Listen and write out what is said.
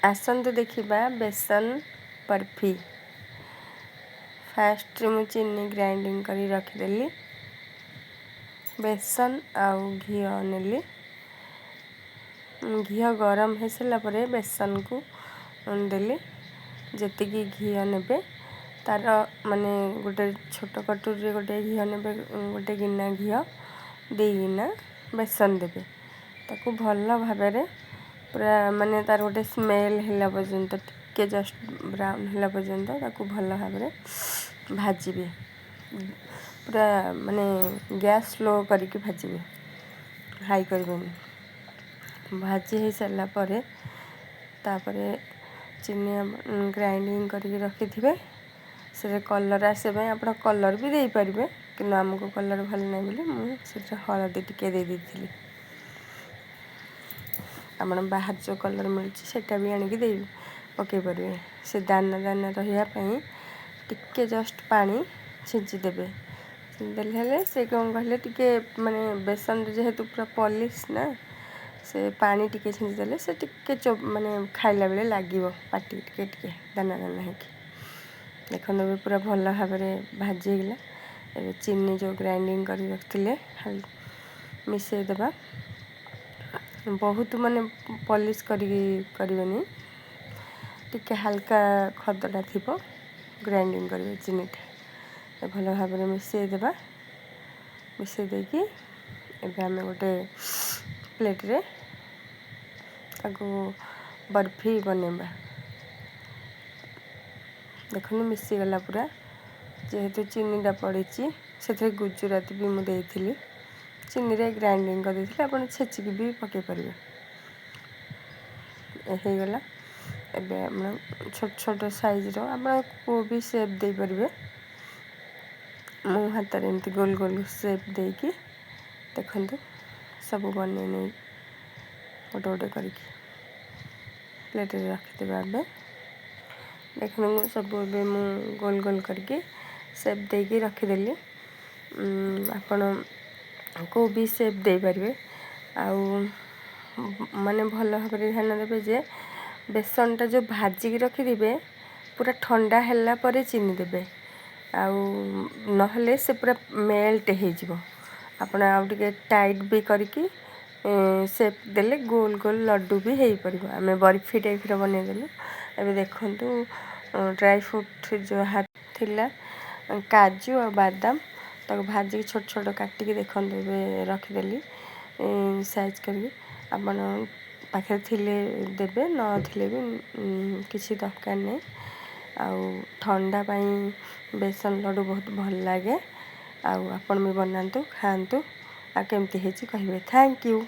आसतु देखिबा बेसन बर्फी। फास्ट मु चीनी ग्राइंडिंग करी रखिदेली। बेसन आउ घी नेली। घी गरम हो सारा पर बेसन को देली। जेति घी नेबे तार माने गोटे छोट कटोरी गोटे घी नेबे गोटे गिना घी दे गिना बेसन देबे। ताकू भल भाबरे पूरा माने तार गोटे स्मेल हैला पर्यंत टिके जस्ट ब्राउन हैला पर्यंत ताकू भल भाबरे भाजिबे। पूरा माने गैस स्लो करके भाजिबे, हाई करबेनी। भाजी हो सारा पर तापरे चीनी ग्राइंडिंग करके रखिथिबे। से कलर आसे आप कलर भी दे पारिबे, कि आमको कलर भल नहीं बोली मुझे हलदी टिके दे देथिली। आप बाहर जो कलर मिलूँ सेटा भी आणिक दे पकई पारे। से दाना दाना रही टिके जस्ट पानी छींचीदेवे। छींचीदेले से कौन कहले टिके माने बेसन जेहेतु पूरा पॉलिश ना, से पानी टिके छींचीदेले से टिके माने खाइला बेले लागिवो पाटी टिके टिके दाना दाना है। देखो भी पूरा भल भाव भाजी गला। ए चीनी जो ग्राइंडिंग कर रखिले मिसई देबा। बहुत माने पॉलिश करनी टिके हल्का खदड़ा थी ग्राइंडिंग करेंगे। चीनीटा भल भाव मिसई देबा। मिसई देकी एबे आमे गोटे प्लेट रे ताको बर्फी बनेबा। देखो मिसी गला पूरा। जेहेतु चीनीटा पड़ी से गुजराती भी मुझे चीनी रे ग्राइंडिंग कर देथिले। आपण छेचिक भी पकई पारे। हो गला एबे हम छोट छोट साइज रो आप को भी शेप दे पारे। मो हाथ रे एमती गोल गोल शेप देकी देखंतु सब बने नहीं गोटे गोटे करके प्लेट रे रखिदेबा। एबे देखो सब एबे मु गोल गोल करके शेप देकी रखिदेली। आपण को भी शेप दे पारे। आउ माने भल भाव ध्यान देवे जे बेसनटा जो भाजिकी रखिदे पूरा ठंडा हैला परे चीनी देबे। आउ नहले से पूरा मेल्ट हो आपण आउ टिके टाइट भी करके शेप देले गोल गोल लड्डू भी हो पार। आम बर्फी टाइप बनईदेलु। एबे देखंतु ड्राई फ्रूट जो हाथ थिला काजू और बादाम ताको भाजी छोट छोट काटिकी देखंतु एबे रखिदेली साइज करके। आपण पाखे थिले देबे न थिले भी किसी दरकार नहीं। आउ ठंडा पाई बेसन लड्डू बहुत भल लगे। आउ आपण भी बनातु खातु आ केमती हेची कहिबे। Thank you.